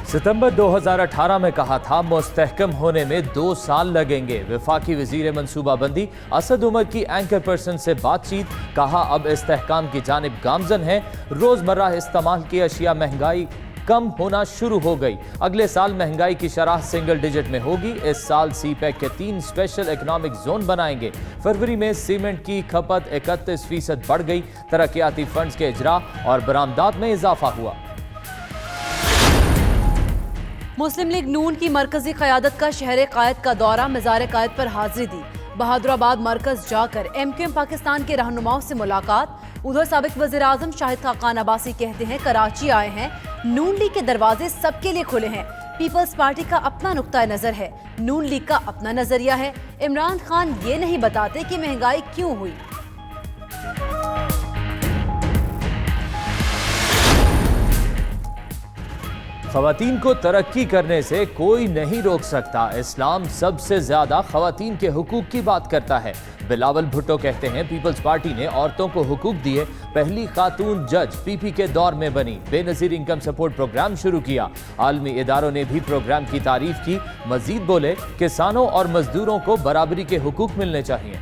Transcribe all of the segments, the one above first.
सितंबर 2018 में कहा था मुस्तहकम होने में 2 साल लगेंगे। वफाकी वजीर मंसूबाबंदी असद उमर की एंकर पर्सन से बातचीत, कहा अब इस्तेहकाम की जानिब गामजन है। रोजमर्रा इस्तेमाल की अशिया महंगाई कम होना शुरू हो गई। अगले साल महंगाई की शरह सिंगल डिजिट में होगी। इस साल सी पैक के 3 स्पेशल इकोनॉमिक जोन बनाएंगे। फरवरी में सीमेंट की खपत 31% बढ़ गई। तरक्याती फंड्स के इजरा और बरामदात में इजाफा हुआ। मुस्लिम लीग नून की मरकजी क़यादत का शहर कायद का दौरा, मज़ार कायद पर हाजिरी दी। बहादुराबाद मरकज जाकर MQM पाकिस्तान के रहनुमाओं से मुलाकात। उधर साबिक वज़ीर आज़म शाहिद खाकान अब्बासी कहते हैं कराची आए हैं, नून लीग के दरवाजे सबके लिए खुले हैं। पीपल्स पार्टी का अपना नुक्ता नज़र है, नून लीग का अपना नजरिया है। इमरान खान ये नहीं बताते कि महंगाई क्यों हुई। ख़वातीन को तरक्की करने से कोई नहीं रोक सकता। इस्लाम सबसे ज्यादा ख़वातीन के हुकूक की बात करता है। बिलावल भुट्टो कहते हैं पीपल्स पार्टी ने औरतों को हुकूक दिए। पहली खातून जज PP के दौर में बनी। बेनज़ीर इनकम सपोर्ट प्रोग्राम शुरू किया। आलमी इदारों ने भी प्रोग्राम की तारीफ की। मजीद बोले किसानों और मजदूरों को बराबरी के हुकूक मिलने चाहिए।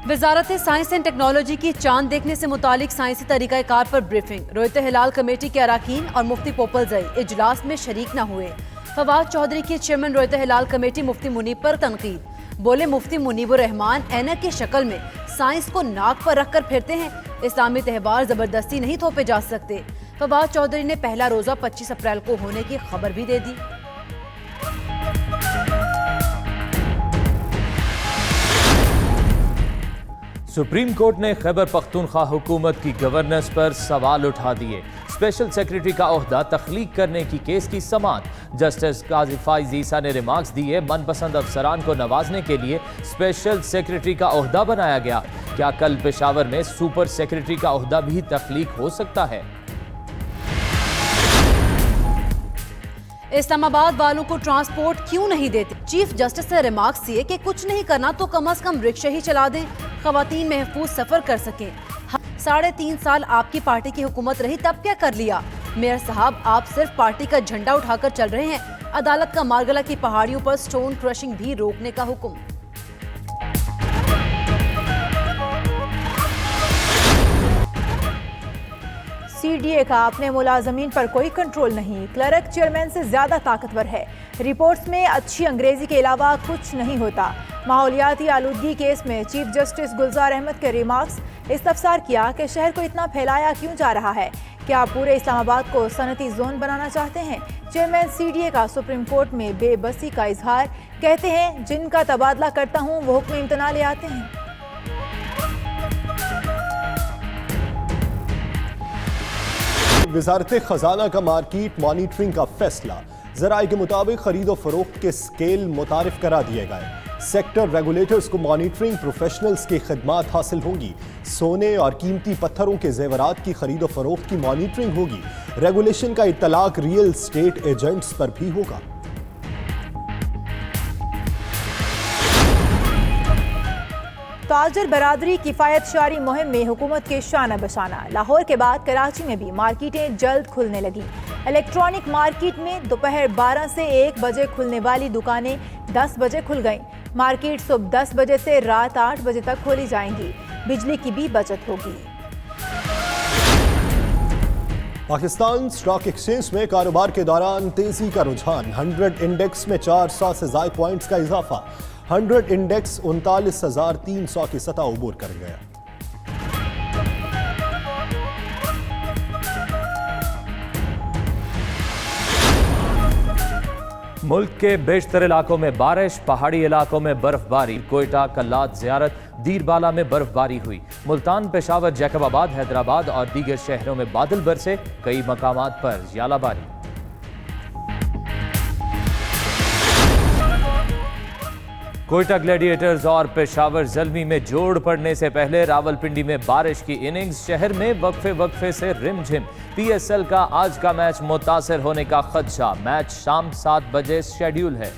वजारत साइंस एंड टेक्नोलॉजी की चांद देखने से मुतालिक साइंसी तरीक़ाकार पर ब्रीफिंग। रोयत हिलाल कमेटी के अरकान और मुफ्ती पोपलजई इजलास में शरीक न हुए। फवाद चौधरी की चेयरमैन रोयत हिलाल कमेटी मुफ्ती मुनीब पर तनकीद। बोले मुफ्ती मुनीबुर रहमान ऐनक की शक्ल में साइंस को नाक पर रखकर फिरते हैं। इस्लामी त्यौहार जबरदस्ती नहीं थोपे जा सकते। फवाद चौधरी ने पहला रोजा 25 अप्रैल को होने की खबर भी दे दी। सुप्रीम कोर्ट ने खैबर पख्तूनख्वा हुकूमत की गवर्नेंस पर सवाल उठा दिए। स्पेशल सेक्रेटरी का ओहदा तख्लीक करने की केस की समाअत। जस्टिस काजी फाइज ईसा ने रिमार्क्स दिए मनपसंद अफसरान को नवाजने के लिए स्पेशल सेक्रेटरी का ओहदा बनाया गया। क्या कल पेशावर में सुपर सेक्रेटरी का ओहदा भी तख्लीक हो सकता है? इस्लामाबाद वालों को ट्रांसपोर्ट क्यों नहीं देते? चीफ जस्टिस ने रिमार्क्स दिए कि कुछ नहीं करना तो कम से कम रिक्शा ही चला दें, खवातीन महफूज सफर कर सकें। 3.5 साल आपकी पार्टी की हुकूमत रही, तब क्या कर लिया? मेयर साहब आप सिर्फ पार्टी का झंडा उठाकर चल रहे हैं। अदालत का मारगला की पहाड़ियों पर स्टोन क्रशिंग भी रोकने का हुक्म। CDA का अपने मुलाजमीन पर कोई कंट्रोल नहीं, क्लर्क चेयरमैन से ज्यादा ताकतवर है। रिपोर्ट्स में अच्छी अंग्रेजी के अलावा कुछ नहीं होता। माहौलियाती आलूदगी केस में चीफ जस्टिस गुलजार अहमद के रिमार्क्स इस्तफसार किया कि शहर को इतना फैलाया क्यों जा रहा है? क्या पूरे इस्लामाबाद को सनती जोन बनाना चाहते हैं? चेयरमैन CDA का सुप्रीम कोर्ट में बेबसी का इजहार, कहते हैं जिनका तबादला करता हूँ वो हुक्म इम्तना ले आते हैं। वजारत खजाना का मार्केट मॉनिटरिंग का फैसला। ज़राए के मुताबिक खरीदो फरोख्त के स्केल मुतारिफ करा दिए गए। सेक्टर रेगुलेटर्स को मॉनिटरिंग प्रोफेशनल्स की खिदमात हासिल होंगी। सोने और कीमती पत्थरों के जेवरात की खरीदो फरोख्त की मॉनिटरिंग होगी। रेगुलेशन का इत्तलाक रियल स्टेट एजेंट्स पर भी होगा। ताजर बरादरी किफायत शारी मुहिम में हुकूमत के शाना बशाना। लाहौर के बाद कराची में भी मार्केटें जल्द खुलने लगी। इलेक्ट्रॉनिक मार्केट में दोपहर 12 से 1 बजे खुलने वाली दुकानें 10 बजे खुल गईं। मार्केट सुबह 10 बजे से रात 8 बजे तक खोली जाएंगी। बिजली की भी बचत होगी। पाकिस्तान स्टॉक एक्सचेंज में कारोबार के दौरान तेजी का रुझान। 100 इंडेक्स में 400 से ज्यादा पॉइंट्स का इजाफा। 100 इंडेक्स 39,300 की सतह उबूर कर गया। मुल्क के बेशतर इलाकों में बारिश, पहाड़ी इलाकों में बर्फबारी। कोयटा, कल्लात, ज़ियारत, दीरबाला में बर्फबारी हुई। मुल्तान, पेशावर, जैकबाबाद, हैदराबाद और दीगर शहरों में बादल बरसे। कई मकामात पर यालाबारी। कोयटा ग्लैडिएटर्स और पेशावर ज़ल्मी में जोड़ पड़ने से पहले रावलपिंडी में बारिश की इनिंग्स। शहर में वक्फे से रिमझिम। PSL का आज का मैच मुतासर होने का खदशा। मैच शाम 7 बजे शेड्यूल है।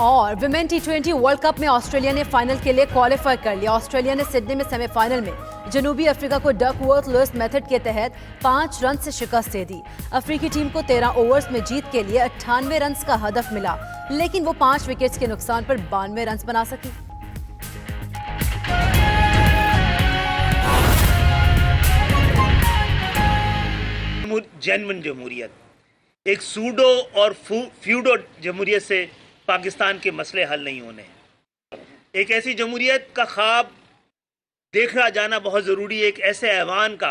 और और विमेन T20 वर्ल्ड कप में ऑस्ट्रेलिया ने फाइनल के लिए क्वालिफाई कर लिया। ऑस्ट्रेलिया ने सिडनी में सेमीफाइनल में जनूबी अफ्रीका को डकवर्थ लुइस मेथड के तहत 5 रन से शिकस्त दे दी। अफ्रीकी टीम को 13 ओवर्स में जीत के लिए 98 रन का हदफ मिला, लेकिन वो 5 विकेट्स के नुकसान पर 92 रन बना सकी। जेन्युइन जमहूरियत, एक सूडो और फ्यूडो जमहूरियत से पाकिस्तान के मसले हल नहीं होने। एक ऐसी जमहूरियत का ख्वाब देखा जाना बहुत ज़रूरी है, एक ऐसे ऐवान का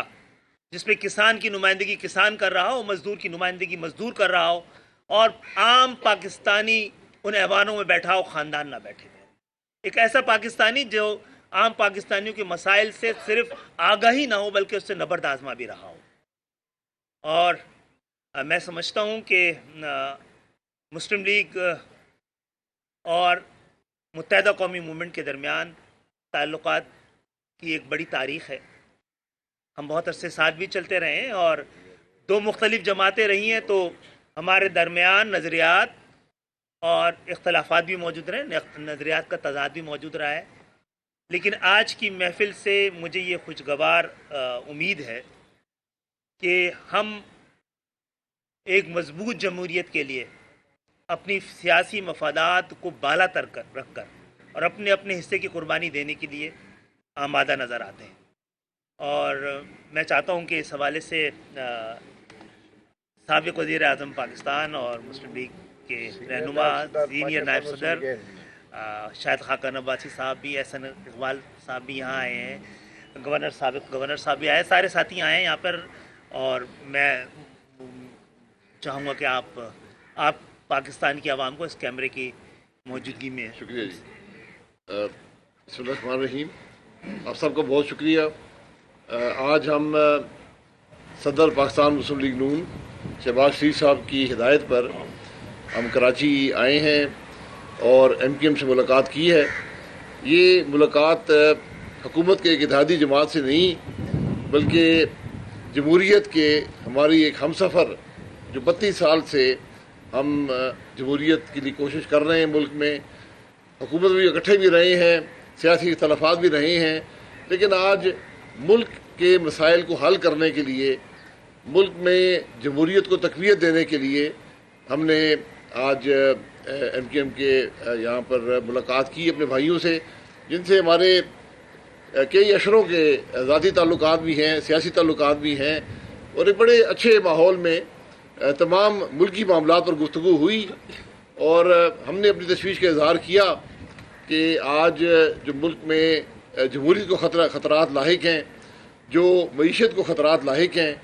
जिसमें किसान की नुमाइंदगी किसान कर रहा हो, मज़दूर की नुमाइंदगी मज़दूर कर रहा हो, और आम पाकिस्तानी उन ऐवानों में बैठा हो, ख़ानदान ना बैठे हुए। एक ऐसा पाकिस्तानी जो आम पाकिस्तानियों के मसाइल से सिर्फ आगाही ना हो बल्कि उससे नबर्द आज़मा भी रहा हो। और मैं समझता हूँ कि मुस्लिम लीग और मुत्तहिदा कौमी मूवमेंट के दरमियान ताल्लुकात की एक बड़ी तारीख़ है। हम बहुत अरसे साथ भी चलते रहे हैं और 2 मुख्तलिफ जमातें रही हैं, तो हमारे दरमियान नज़रियात और इख्तलाफात भी मौजूद रहे, नज़रियात का तज़ाद भी मौजूद रहा है। लेकिन आज की महफ़िल से मुझे ये खुशगवार उम्मीद है कि हम एक मजबूत जमहूरियत के लिए अपनी सियासी मफादात को बाला तर कर रख कर और अपने अपने हिस्से की कुर्बानी देने के लिए आमादा नज़र आते हैं। और मैं चाहता हूं कि इस हवाले से साबिक़ वज़ीर आज़म पाकिस्तान और मुस्लिम लीग के रहनुमा सीनियर नायब सदर शाहिद खाकन अब्बासी साहब भी, एहसन इकबाल साहब भी यहाँ आए हैं, साबिक़ गवर्नर साहब भी आए, सारे साथी आए हैं यहाँ पर। और मैं चाहूँगा कि आप पाकिस्तान की आवाम को इस कैमरे की मौजूदगी में। शुक्रिया जी। बिस्मिल्लाहिर्रहमानिर्रहीम। आप सबको बहुत शुक्रिया। आज हम सदर पाकिस्तान मुस्लिम लीग नून शहबाज शरीफ साहब की हिदायत पर हम कराची आए हैं और MKM से मुलाकात की है। ये मुलाकात हुकूमत के एक इत्तेहादी जमात से नहीं बल्कि जमहूरियत के हमारी एक हमसफ़र जो 32 साल से हम जमहूरियत के लिए कोशिश कर रहे हैं, मुल्क में हुकूमत भी इकट्ठे भी रहे हैं, सियासी इख्तलाफात भी रहे हैं, लेकिन आज मुल्क के मसाइल को हल करने के लिए, मुल्क में जमहूरियत को तक़वियत देने के लिए हमने आज MKM के यहाँ पर मुलाकात की अपने भाइयों से, जिनसे हमारे कई अशरों के ज़ाती ताल्लुकात भी हैं, सियासी ताल्लुकात भी हैं, और एक बड़े अच्छे माहौल में तमाम मुल्की मामलात पर गुफ्तगू हुई। और हमने अपनी तशवीश का इज़हार किया कि आज जो मुल्क में जमहूरियत को ख़तरात लाहिक हैं, जो मईशत को ख़तरात लाहिक हैं,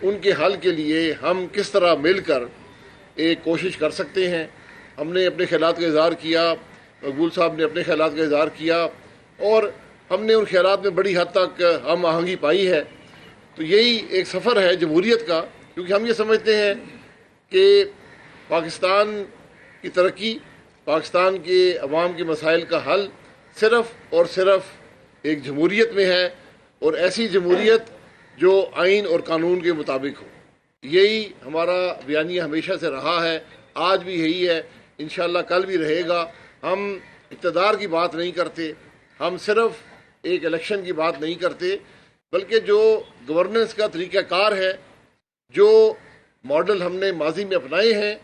उनके हल के लिए हम किस तरह मिलकर एक कोशिश कर सकते हैं। हमने अपने ख़यालात का इज़हार किया, मकबूल साहब ने अपने ख़यालात का इज़हार किया, और हमने उन ख़यालात में बड़ी हद तक हम आहंगी पाई है। तो यही एक सफ़र है जमहूरियत का, क्योंकि हम ये समझते हैं कि पाकिस्तान की तरक्की, पाकिस्तान के अवाम के मसाइल का हल सिर्फ़ और सिर्फ एक जमहूरियत में है, और ऐसी जमहूरियत जो आइन और कानून के मुताबिक हो। यही हमारा बयानिया हमेशा से रहा है, आज भी यही है, इंशाअल्लाह कल भी रहेगा। हम इक़्तिदार की बात नहीं करते, हम सिर्फ एक इलेक्शन की बात नहीं करते, बल्कि जो गवर्नेंस का तरीक़ाकार है, जो मॉडल हमने माजी में अपनाए हैं,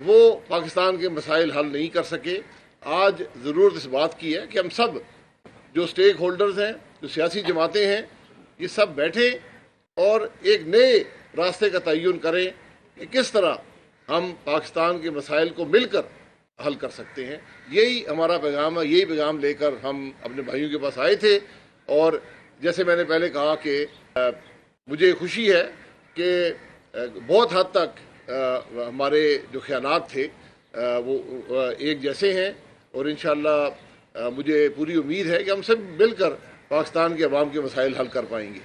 वो पाकिस्तान के मसाइल हल नहीं कर सके। आज ज़रूरत इस बात की है कि हम सब जो स्टेक होल्डर्स हैं, जो सियासी जमातें हैं, ये सब बैठे और एक नए रास्ते का तयन करें कि किस तरह हम पाकिस्तान के मसाइल को मिलकर हल कर सकते हैं। यही हमारा पैगाम है, यही पैगाम लेकर हम अपने भाइयों के पास आए थे। और जैसे मैंने पहले कहा कि मुझे खुशी है कि बहुत हद तक हमारे जो ख्यालात थे वो एक जैसे हैं, और इंशाअल्लाह मुझे पूरी उम्मीद है कि हम सब मिलकर पाकिस्तान के अवाम के मसाइल हल कर पाएंगे।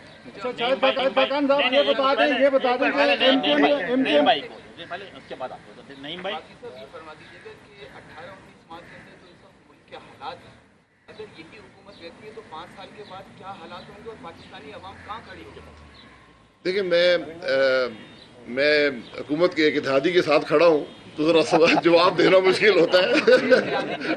देखिए, मैं हुकूमत के एक इत्तेहादी के साथ खड़ा हूँ, تو ذرا جواب دینا مشکل ہوتا ہے.